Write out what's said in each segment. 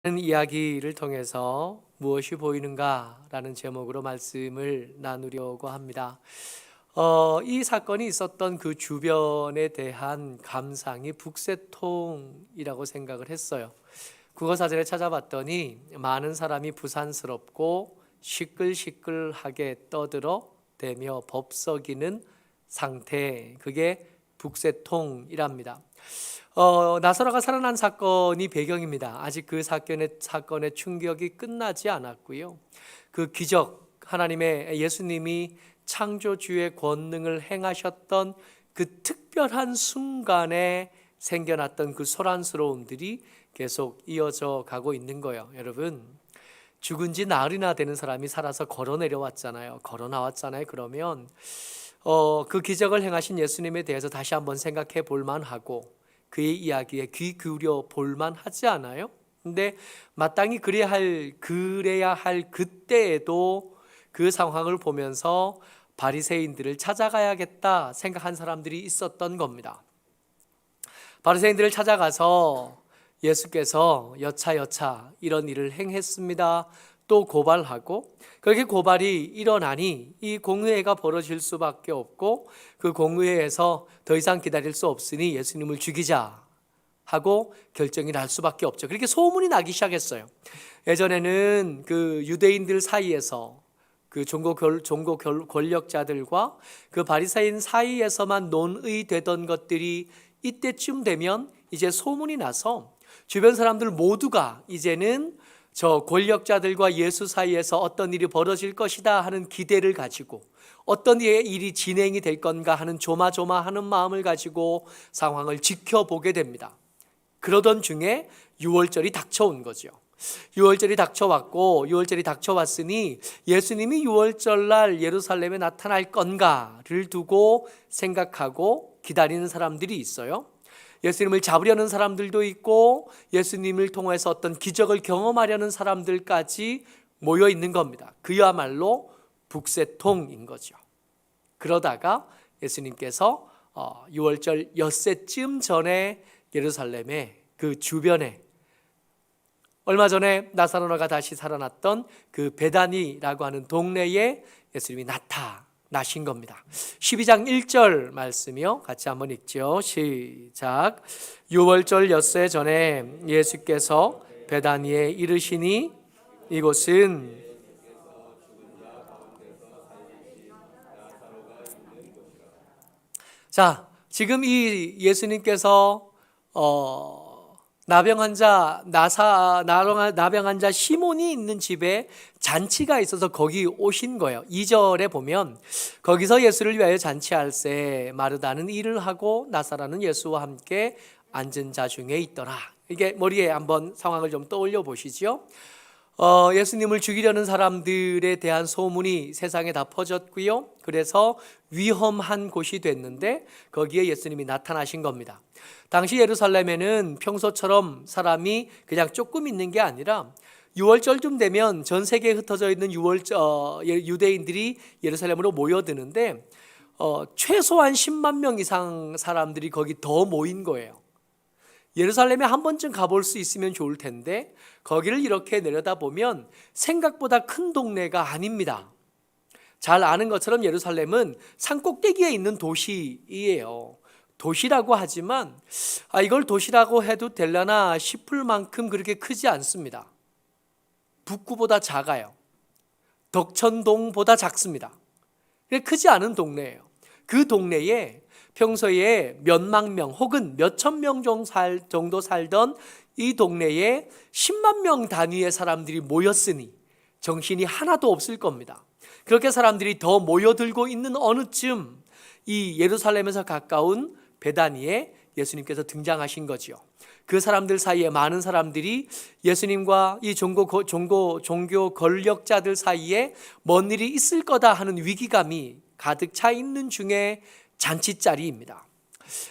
이야기를 통해서 무엇이 보이는가라는 제목으로 말씀을 나누려고 합니다. 이 사건이 있었던 그 주변에 대한 감상이 북새통이라고 생각을 했어요. 국어사전에 찾아봤더니 많은 사람이 부산스럽고 시끌시끌하게 떠들어대며 법석이는 상태, 그게 북새통이랍니다. 나사로가 살아난 사건이 배경입니다. 아직 그 사건의 충격이 끝나지 않았고요. 그 기적, 하나님의 예수님이 창조주의 권능을 행하셨던 그 특별한 순간에 생겨났던 그 소란스러움들이 계속 이어져 가고 있는 거예요. 여러분, 죽은 지 나흘이나 되는 사람이 살아서 걸어 내려왔잖아요. 걸어 나왔잖아요. 그러면 그 기적을 행하신 예수님에 대해서 다시 한번 생각해 볼 만하고 그의 이야기에 귀 기울여 볼 만하지 않아요? 근데 마땅히 그래야 할 그때에도 그 상황을 보면서 바리새인들을 찾아가야겠다 생각한 사람들이 있었던 겁니다. 바리새인들을 찾아가서 예수께서 여차 이런 일을 행했습니다. 또 고발하고, 그렇게 고발이 일어나니 이 공의회가 벌어질 수밖에 없고, 그 공의회에서 더 이상 기다릴 수 없으니 예수님을 죽이자 하고 결정이 날 수밖에 없죠. 그렇게 소문이 나기 시작했어요. 예전에는 그 유대인들 사이에서 그 종교 권력자들과 그 바리새인 사이에서만 논의되던 것들이 이때쯤 되면 이제 소문이 나서 주변 사람들 모두가 이제는 저 권력자들과 예수 사이에서 어떤 일이 벌어질 것이다 하는 기대를 가지고 어떤 일이 진행이 될 건가 하는 조마조마하는 마음을 가지고 상황을 지켜보게 됩니다. 그러던 중에 유월절이 닥쳐온 거죠. 유월절이 닥쳐왔으니 예수님이 유월절날 예루살렘에 나타날 건가를 두고 생각하고 기다리는 사람들이 있어요. 예수님을 잡으려는 사람들도 있고 예수님을 통해서 어떤 기적을 경험하려는 사람들까지 모여 있는 겁니다. 그야말로 북새통인 거죠. 그러다가 예수님께서 유월절 엿새쯤 전에 예루살렘의 그 주변에 얼마 전에 나사로가 다시 살아났던 그 베다니라고 하는 동네에 예수님이 나신 겁니다. 12장 1절 말씀이요. 같이 한번 읽죠. 시작. 유월절 엿새 전에 예수께서 베다니에 이르시니 이곳은 자, 지금 이 예수님께서 나병 환자 시몬이 있는 집에 잔치가 있어서 거기 오신 거예요. 2절에 보면 거기서 예수를 위하여 잔치할새 마르다는 일을 하고 나사라는 예수와 함께 앉은 자 중에 있더라. 이게 머리에 한번 상황을 좀 떠올려 보시죠. 예수님을 죽이려는 사람들에 대한 소문이 세상에 다 퍼졌고요. 그래서 위험한 곳이 됐는데 거기에 예수님이 나타나신 겁니다. 당시 예루살렘에는 평소처럼 사람이 그냥 조금 있는 게 아니라 유월절쯤 되면 전 세계에 흩어져 있는 유대인들이 예루살렘으로 모여드는데 최소한 10만 명 이상 사람들이 거기 더 모인 거예요. 예루살렘에 한 번쯤 가볼 수 있으면 좋을 텐데 거기를 이렇게 내려다보면 생각보다 큰 동네가 아닙니다. 잘 아는 것처럼 예루살렘은 산꼭대기에 있는 도시이에요. 도시라고 하지만 이걸 도시라고 해도 되려나 싶을 만큼 그렇게 크지 않습니다. 북구보다 작아요. 덕천동보다 작습니다. 크지 않은 동네예요. 그 동네에 평소에 몇만 명 혹은 몇천 명 정도 살던 이 동네에 10만 명 단위의 사람들이 모였으니 정신이 하나도 없을 겁니다. 그렇게 사람들이 더 모여들고 있는 어느쯤 이 예루살렘에서 가까운 베다니에 예수님께서 등장하신 거죠. 그 사람들 사이에 많은 사람들이 예수님과 이 종교 권력자들 사이에 뭔 일이 있을 거다 하는 위기감이 가득 차 있는 중에 잔치자리입니다.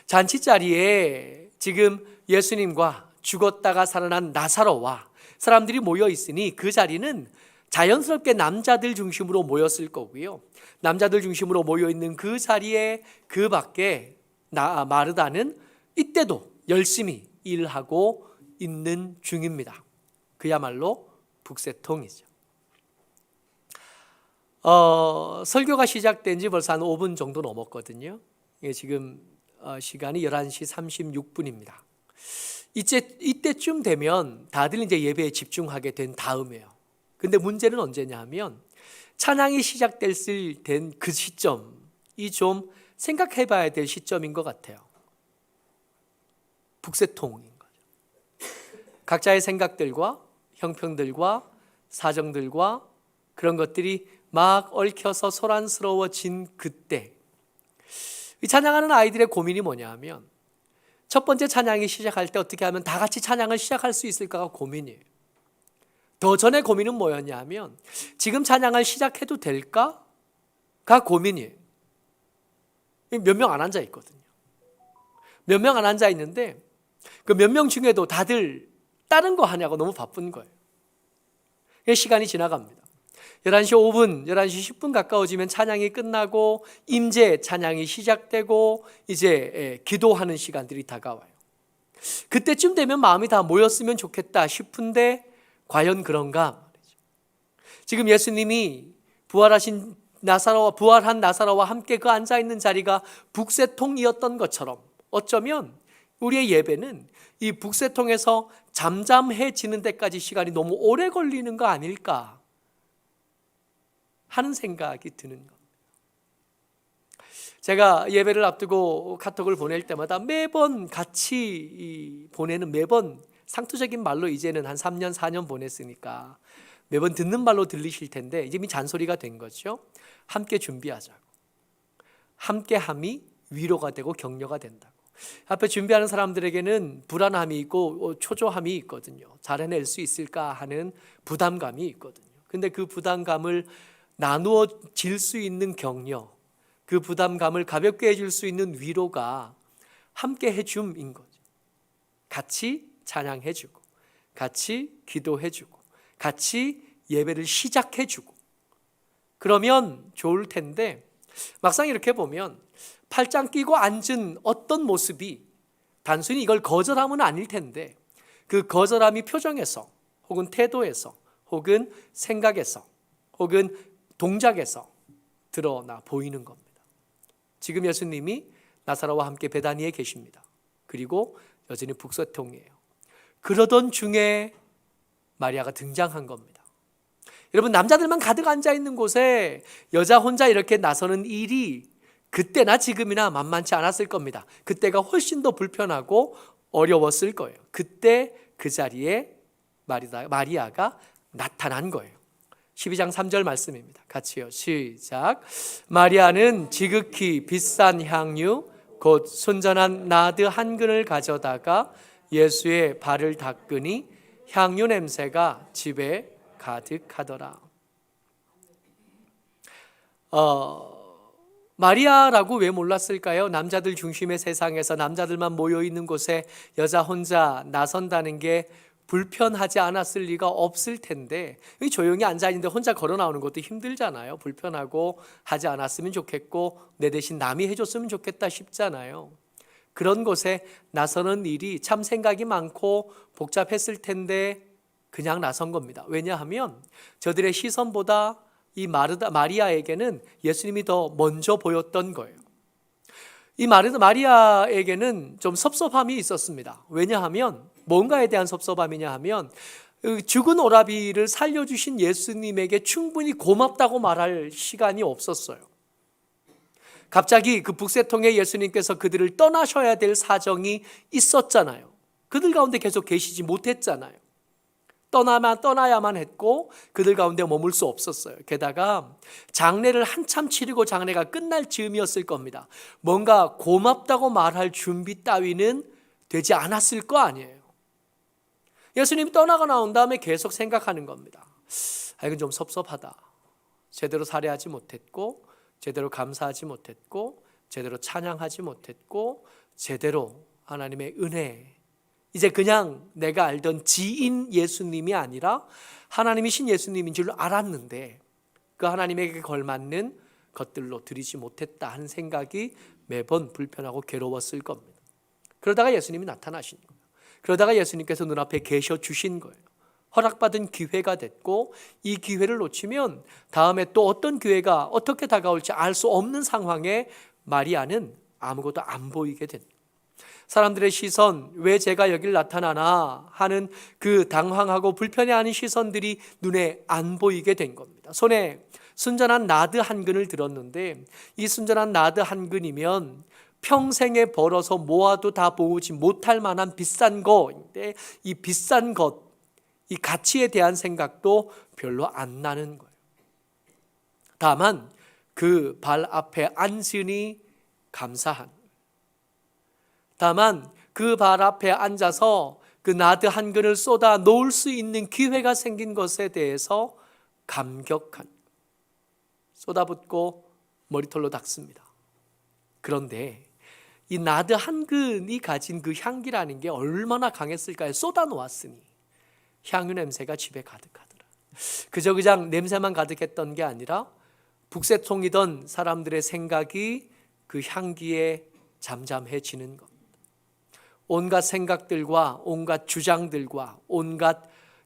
잔치자리에 지금 예수님과 죽었다가 살아난 나사로와 사람들이 모여 있으니 그 자리는 자연스럽게 남자들 중심으로 모였을 거고요. 남자들 중심으로 모여 있는 그 자리에 그 밖에 마르다는 이때도 열심히 일하고 있는 중입니다. 그야말로 북새통이죠. 설교가 시작된 지 벌써 한 5분 정도 넘었거든요. 지금 시간이 11시 36분입니다. 이때쯤 되면 다들 이제 예배에 집중하게 된 다음이에요. 근데 문제는 언제냐 하면 찬양이 시작됐을 된 그 시점이 좀 생각해 봐야 될 시점인 것 같아요. 북새통인 거죠. 각자의 생각들과 형평들과 사정들과 그런 것들이 막 얽혀서 소란스러워진 그때, 이 찬양하는 아이들의 고민이 뭐냐 하면 첫 번째 찬양이 시작할 때 어떻게 하면 다 같이 찬양을 시작할 수 있을까가 고민이에요. 더 전에 고민은 뭐였냐 하면 지금 찬양을 시작해도 될까가 고민이에요. 몇 명 안 앉아 있거든요. 몇 명 안 앉아 있는데 그 몇 명 중에도 다들 다른 거 하냐고 너무 바쁜 거예요. 시간이 지나갑니다. 11시 5분, 11시 10분 가까워지면 찬양이 끝나고 임재 찬양이 시작되고 이제 기도하는 시간들이 다가와요. 그때쯤 되면 마음이 다 모였으면 좋겠다 싶은데 과연 그런가? 지금 예수님이 부활한 나사로와 함께 그 앉아있는 자리가 북새통이었던 것처럼 어쩌면 우리의 예배는 이 북새통에서 잠잠해지는 데까지 시간이 너무 오래 걸리는 거 아닐까 하는 생각이 드는 겁니다. 제가 예배를 앞두고 카톡을 보낼 때마다 매번 같이 보내는, 매번 상투적인 말로 이제는 한 3년 4년 보냈으니까 매번 듣는 말로 들리실 텐데 이제 이미 잔소리가 된 거죠. 함께 준비하자고. 함께함이 위로가 되고 격려가 된다고. 앞에 준비하는 사람들에게는 불안함이 있고 초조함이 있거든요. 잘 해낼 수 있을까 하는 부담감이 있거든요. 근데 그 부담감을 나누어질 수 있는 격려, 그 부담감을 가볍게 해줄 수 있는 위로가 함께 해줌인 거죠. 같이 찬양해주고, 같이 기도해주고, 같이 예배를 시작해주고, 그러면 좋을 텐데 막상 이렇게 보면 팔짱 끼고 앉은 어떤 모습이 단순히 이걸 거절함은 아닐 텐데 그 거절함이 표정에서 혹은 태도에서 혹은 생각에서 혹은 동작에서 드러나 보이는 겁니다. 지금 예수님이 나사로와 함께 베다니에 계십니다. 그리고 여전히 북새통이에요. 그러던 중에 마리아가 등장한 겁니다. 여러분, 남자들만 가득 앉아있는 곳에 여자 혼자 이렇게 나서는 일이 그때나 지금이나 만만치 않았을 겁니다. 그때가 훨씬 더 불편하고 어려웠을 거예요. 그때 그 자리에 마리아가 나타난 거예요. 12장 3절 말씀입니다. 같이요. 시작. 마리아는 지극히 비싼 향유 곧 순전한 나드 한 근을 가져다가 예수의 발을 닦으니 향유 냄새가 집에 가득하더라. 마리아라고 왜 몰랐을까요? 남자들 중심의 세상에서 남자들만 모여있는 곳에 여자 혼자 나선다는 게 불편하지 않았을 리가 없을 텐데 조용히 앉아있는데 혼자 걸어 나오는 것도 힘들잖아요. 불편하고 하지 않았으면 좋겠고 내 대신 남이 해줬으면 좋겠다 싶잖아요. 그런 곳에 나서는 일이 참 생각이 많고 복잡했을 텐데 그냥 나선 겁니다. 왜냐하면 저들의 시선보다 이 마리아에게는 예수님이 더 먼저 보였던 거예요. 이 마리아에게는 좀 섭섭함이 있었습니다. 왜냐하면 뭔가에 대한 섭섭함이냐 하면 죽은 오라비를 살려주신 예수님에게 충분히 고맙다고 말할 시간이 없었어요. 갑자기 그 북새통에 예수님께서 그들을 떠나셔야 될 사정이 있었잖아요. 그들 가운데 계속 계시지 못했잖아요. 떠나야만 했고 그들 가운데 머물 수 없었어요. 게다가 장례를 한참 치르고 장례가 끝날 즈음이었을 겁니다. 뭔가 고맙다고 말할 준비 따위는 되지 않았을 거 아니에요. 예수님이 떠나가 나온 다음에 계속 생각하는 겁니다. 이건 좀 섭섭하다. 제대로 살해하지 못했고 제대로 감사하지 못했고 제대로 찬양하지 못했고 제대로 하나님의 은혜, 이제 그냥 내가 알던 지인 예수님이 아니라 하나님이신 예수님인 줄 알았는데 그 하나님에게 걸맞는 것들로 드리지 못했다 하는 생각이 매번 불편하고 괴로웠을 겁니다. 그러다가 예수님이 나타나신 거예요. 그러다가 예수님께서 눈앞에 계셔 주신 거예요. 허락받은 기회가 됐고, 이 기회를 놓치면 다음에 또 어떤 기회가 어떻게 다가올지 알 수 없는 상황에 마리아는 아무것도 안 보이게 됩니다. 사람들의 시선, 왜 제가 여길 나타나나 하는 그 당황하고 불편해하는 시선들이 눈에 안 보이게 된 겁니다. 손에 순전한 나드 한 근을 들었는데, 이 순전한 나드 한 근이면 평생에 벌어서 모아도 다 모으지 못할 만한 비싼 것인데, 이 비싼 것, 이 가치에 대한 생각도 별로 안 나는 거예요. 다만 그 발 앞에 앉으니 감사한, 다만 그 발 앞에 앉아서 그 나드 한 근을 쏟아 놓을 수 있는 기회가 생긴 것에 대해서 감격한, 쏟아붓고 머리털로 닦습니다. 그런데 이 나드 한 근이 가진 그 향기라는 게 얼마나 강했을까요? 쏟아 놓았으니 향유 냄새가 집에 가득하더라. 그저 그냥 냄새만 가득했던 게 아니라 북새통이던 사람들의 생각이 그 향기에 잠잠해지는 것. 온갖 생각들과 온갖 주장들과 온갖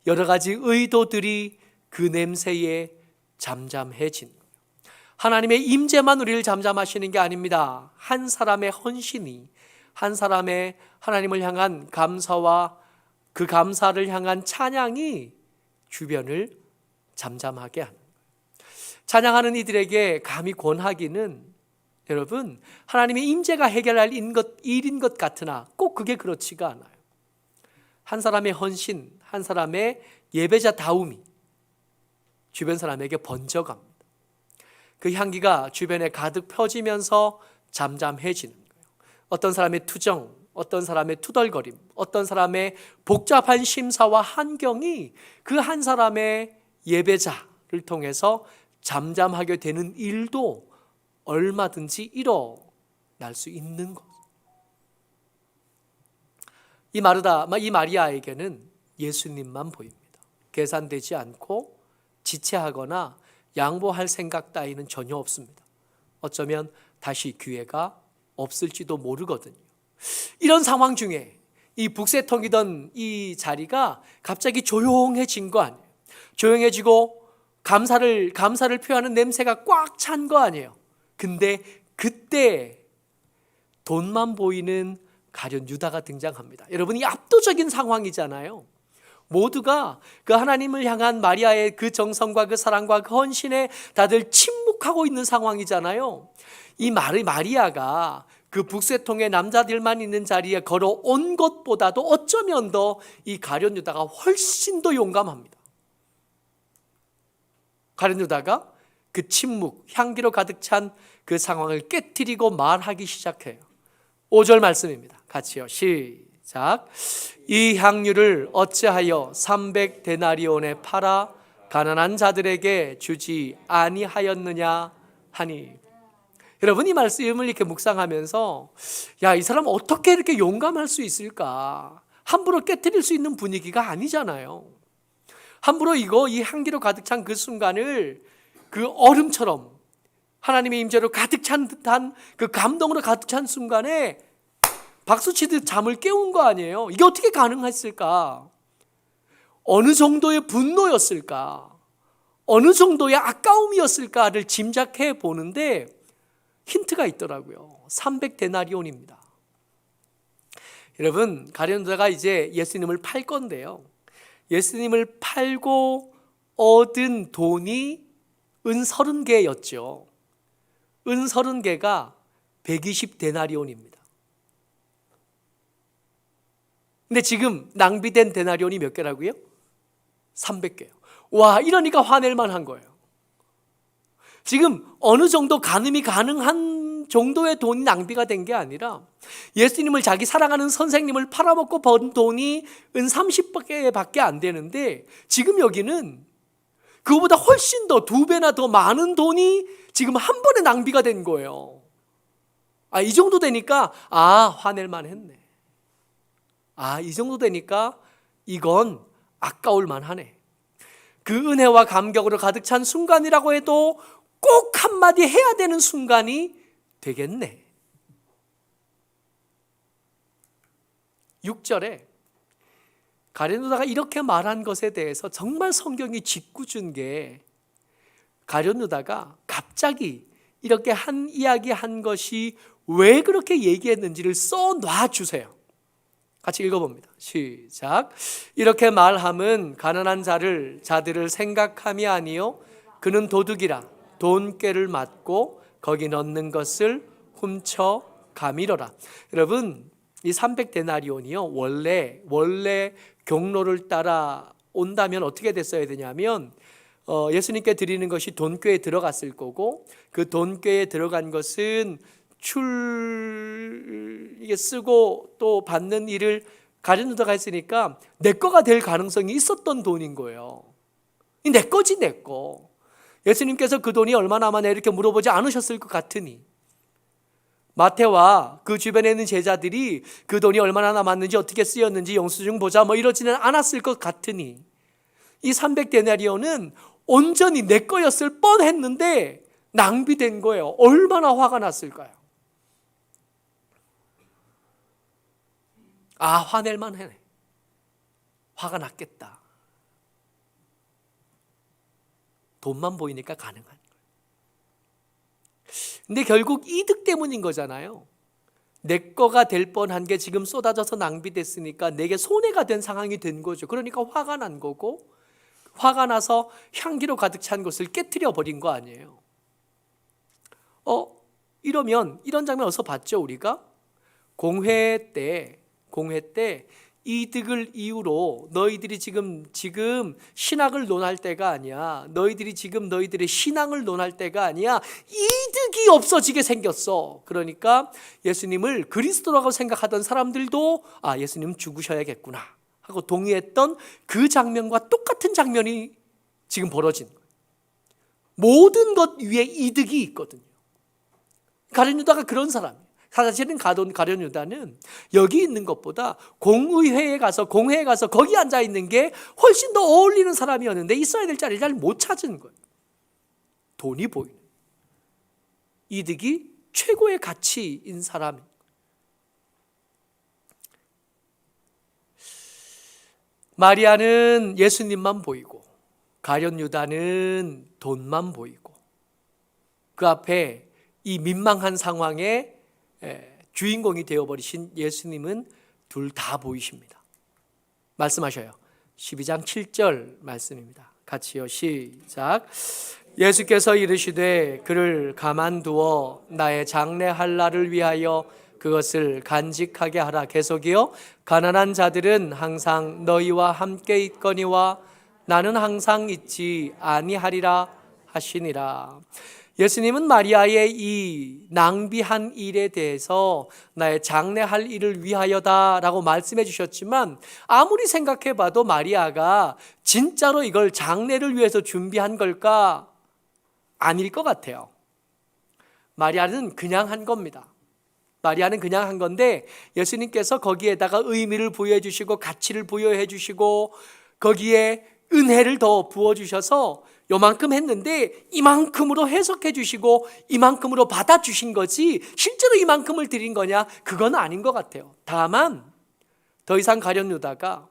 여러 가지 의도들이 그 냄새에 잠잠해진 거예요. 하나님의 임재만 우리를 잠잠하시는 게 아닙니다. 한 사람의 헌신이, 한 사람의 하나님을 향한 감사와 그 감사를 향한 찬양이 주변을 잠잠하게 하는 거예요. 찬양하는 이들에게 감히 권하기는, 여러분, 하나님의 임재가 해결할 일인 것 같으나 꼭 그게 그렇지가 않아요. 한 사람의 헌신, 한 사람의 예배자다움이 주변 사람에게 번져갑니다. 그 향기가 주변에 가득 펴지면서 잠잠해지는 거예요. 어떤 사람의 투정, 어떤 사람의 투덜거림, 어떤 사람의 복잡한 심사와 환경이 그 한 사람의 예배자를 통해서 잠잠하게 되는 일도 얼마든지 일어날 수 있는 것. 이 마리아에게는 예수님만 보입니다. 계산되지 않고 지체하거나 양보할 생각 따위는 전혀 없습니다. 어쩌면 다시 기회가 없을지도 모르거든요. 이런 상황 중에 이 북새통이던 이 자리가 갑자기 조용해진 거 아니에요. 조용해지고 감사를 표하는 냄새가 꽉 찬 거 아니에요. 근데 그때 돈만 보이는 가룟 유다가 등장합니다. 여러분, 이 압도적인 상황이잖아요. 모두가 그 하나님을 향한 마리아의 그 정성과 그 사랑과 그 헌신에 다들 침묵하고 있는 상황이잖아요. 이 마리아가 그 북새통의 남자들만 있는 자리에 걸어온 것보다도 어쩌면 더 이 가룟 유다가 훨씬 더 용감합니다. 가룟 유다가 그 침묵, 향기로 가득 찬 그 상황을 깨트리고 말하기 시작해요. 5절 말씀입니다. 같이요. 시작. 이 향유를 어찌하여 300데나리온에 팔아 가난한 자들에게 주지 아니하였느냐 하니. 여러분, 이 말씀을 이렇게 묵상하면서, 야, 이 사람 어떻게 이렇게 용감할 수 있을까? 함부로 깨트릴 수 있는 분위기가 아니잖아요. 함부로 이 향기로 가득 찬 그 순간을 그 얼음처럼 하나님의 임재로 가득 찬 듯한 그 감동으로 가득 찬 순간에 박수치듯 잠을 깨운 거 아니에요. 이게 어떻게 가능했을까? 어느 정도의 분노였을까? 어느 정도의 아까움이었을까를 짐작해 보는데 힌트가 있더라고요. 300데나리온입니다. 여러분, 가룟 유다가 이제 예수님을 팔 건데요. 예수님을 팔고 얻은 돈이 은 30개였죠. 은 30개가 120데나리온입니다. 근데 지금 낭비된 데나리온이 몇 개라고요? 300개요. 와, 이러니까 화낼 만한 거예요. 지금 어느 정도 가늠이 가능한 정도의 돈이 낭비가 된 게 아니라 예수님을, 자기 사랑하는 선생님을 팔아먹고 번 돈이 은 30개밖에 안 되는데, 지금 여기는 그거보다 훨씬 더 2배나 더 많은 돈이 지금 한 번에 낭비가 된 거예요. 이 정도 되니까 화낼 만했네. 이 정도 되니까 이건 아까울 만하네. 그 은혜와 감격으로 가득 찬 순간이라고 해도 꼭 한마디 해야 되는 순간이 되겠네. 6절에 가룟 유다가 이렇게 말한 것에 대해서 정말 성경이 짓궂은 게, 가룟 유다가 갑자기 이렇게 한 이야기 한 것이 왜 그렇게 얘기했는지를 써놔 주세요. 같이 읽어봅니다. 시작. 이렇게 말함은 가난한 자들을 생각함이 아니요 그는 도둑이라 돈꾀를 맞고 거기 넣는 것을 훔쳐 가미러라. 여러분, 이 300데나리온이요 원래 경로를 따라 온다면 어떻게 됐어야 되냐면 예수님께 드리는 것이 돈꾀에 들어갔을 거고, 그 돈꾀에 들어간 것은 이게 쓰고 또 받는 일을 가룟 유다가 했으니까 내 거가 될 가능성이 있었던 돈인 거예요. 내 거지, 내 거. 예수님께서 그 돈이 얼마 남았냐 이렇게 물어보지 않으셨을 것 같으니, 마태와 그 주변에 있는 제자들이 그 돈이 얼마나 남았는지 어떻게 쓰였는지 영수증 보자 이러지는 않았을 것 같으니, 이 300데나리온은 온전히 내 거였을 뻔했는데 낭비된 거예요. 얼마나 화가 났을까요? 화낼만 해. 화가 났겠다. 돈만 보이니까 가능한 거예요. 근데 결국 이득 때문인 거잖아요. 내 거가 될 뻔한 게 지금 쏟아져서 낭비됐으니까 내게 손해가 된 상황이 된 거죠. 그러니까 화가 난 거고, 화가 나서 향기로 가득 찬 것을 깨트려 버린 거 아니에요. 이러면 이런 장면 어디서 봤죠? 우리가 공회 때 이득을 이유로 너희들이 지금 신학을 논할 때가 아니야. 너희들이 지금 너희들의 신앙을 논할 때가 아니야. 이득이 없어지게 생겼어. 그러니까 예수님을 그리스도라고 생각하던 사람들도 예수님 죽으셔야겠구나 하고 동의했던 그 장면과 똑같은 장면이 지금 벌어진 거예요. 모든 것 위에 이득이 있거든요. 가룟 유다가 그런 사람이에요. 사실은 가룟 유다는 여기 있는 것보다 공회에 가서 거기 앉아 있는 게 훨씬 더 어울리는 사람이었는데 있어야 될 자리를 잘 못 찾은 거예요. 돈이 보이는, 이득이 최고의 가치인 사람입니다. 마리아는 예수님만 보이고 가룟 유다는 돈만 보이고, 그 앞에 이 민망한 상황에 주인공이 되어버리신 예수님은 둘 다 보이십니다. 말씀하셔요. 12장 7절 말씀입니다. 같이요. 시작. 예수께서 이르시되 그를 가만두어 나의 장래할 날을 위하여 그것을 간직하게 하라. 계속이요. 가난한 자들은 항상 너희와 함께 있거니와 나는 항상 있지 아니하리라 하시니라. 예수님은 마리아의 이 낭비한 일에 대해서 나의 장래할 일을 위하여다라고 말씀해 주셨지만, 아무리 생각해 봐도 마리아가 진짜로 이걸 장래를 위해서 준비한 걸까? 아닐 것 같아요. 마리아는 그냥 한 겁니다. 마리아는 그냥 한 건데 예수님께서 거기에다가 의미를 부여해 주시고 가치를 부여해 주시고 거기에 은혜를 더 부어주셔서 요만큼 했는데 이만큼으로 해석해 주시고 이만큼으로 받아주신 거지 실제로 이만큼을 드린 거냐? 그건 아닌 것 같아요. 다만 더 이상 가룟 유다가,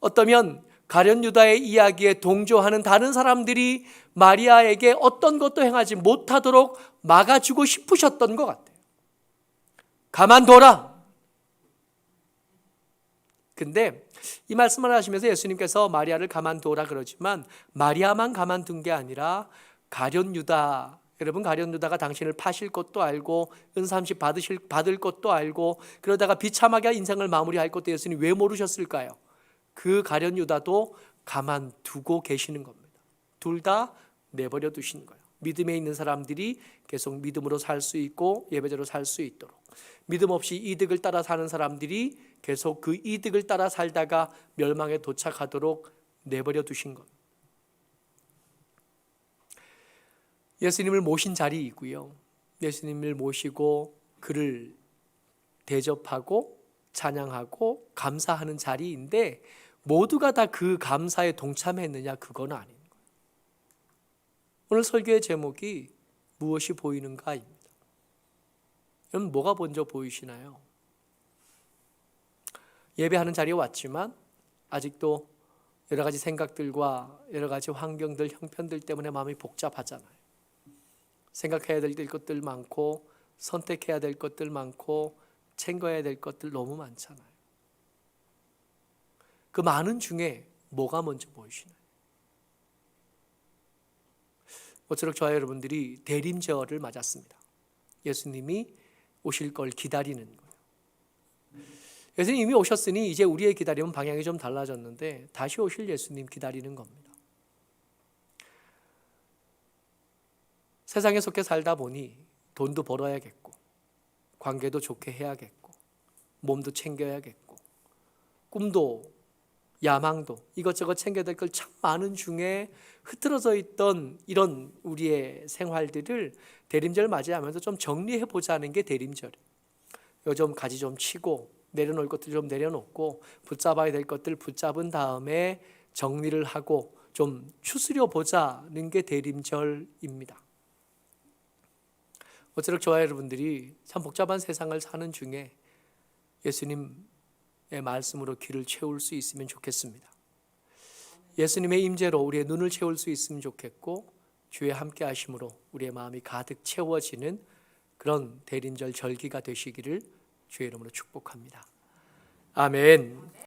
어떠면 가룟 유다의 이야기에 동조하는 다른 사람들이 마리아에게 어떤 것도 행하지 못하도록 막아주고 싶으셨던 것 같아요. 가만둬라. 근데 이 말씀을 하시면서 예수님께서 마리아를 가만두라 그러지만 마리아만 가만둔 게 아니라 가룟 유다, 여러분 가룟 유다가 당신을 파실 것도 알고 은삼십 받을 것도 알고 그러다가 비참하게 인생을 마무리할 것도 예수님이 왜 모르셨을까요? 그 가룟 유다도 가만두고 계시는 겁니다. 둘 다 내버려 두신 거예요. 믿음에 있는 사람들이 계속 믿음으로 살 수 있고 예배자로 살 수 있도록, 믿음 없이 이득을 따라 사는 사람들이 계속 그 이득을 따라 살다가 멸망에 도착하도록 내버려 두신 것. 예수님을 모신 자리이고요. 예수님을 모시고 그를 대접하고 찬양하고 감사하는 자리인데 모두가 다 그 감사에 동참했느냐? 그건 아닌 거예요. 오늘 설교의 제목이 무엇이 보이는가입니다. 여러분 뭐가 먼저 보이시나요? 예배하는 자리에 왔지만 아직도 여러 가지 생각들과 여러 가지 환경들, 형편들 때문에 마음이 복잡하잖아요. 생각해야 될 것들 많고 선택해야 될 것들 많고 챙겨야 될 것들 너무 많잖아요. 그 많은 중에 뭐가 먼저 보이시나요? 모쪼록 저와 여러분들이 대림절을 맞았습니다. 예수님이 오실 걸 기다리는 거예요. 예수님이 오셨으니 이제 우리의 기다림은 방향이 좀 달라졌는데 다시 오실 예수님 기다리는 겁니다. 세상에 속해 살다 보니 돈도 벌어야겠고 관계도 좋게 해야겠고 몸도 챙겨야겠고 꿈도 야망도 이것저것 챙겨야 될 걸 참 많은 중에 흐트러져 있던 이런 우리의 생활들을 대림절 맞이하면서 좀 정리해 보자는 게 대림절이에요. 요즘 가지 좀 치고 내려놓을 것들 좀 내려놓고 붙잡아야 될 것들 붙잡은 다음에 정리를 하고 좀 추스려 보자는 게 대림절입니다. 어쩌록 저와 여러분들이 참 복잡한 세상을 사는 중에 예수님의 말씀으로 귀를 채울 수 있으면 좋겠습니다. 예수님의 임재로 우리의 눈을 채울 수 있으면 좋겠고 주의 함께 하심으로 우리의 마음이 가득 채워지는 그런 대림절 절기가 되시기를 주의 이름으로 축복합니다. 아멘.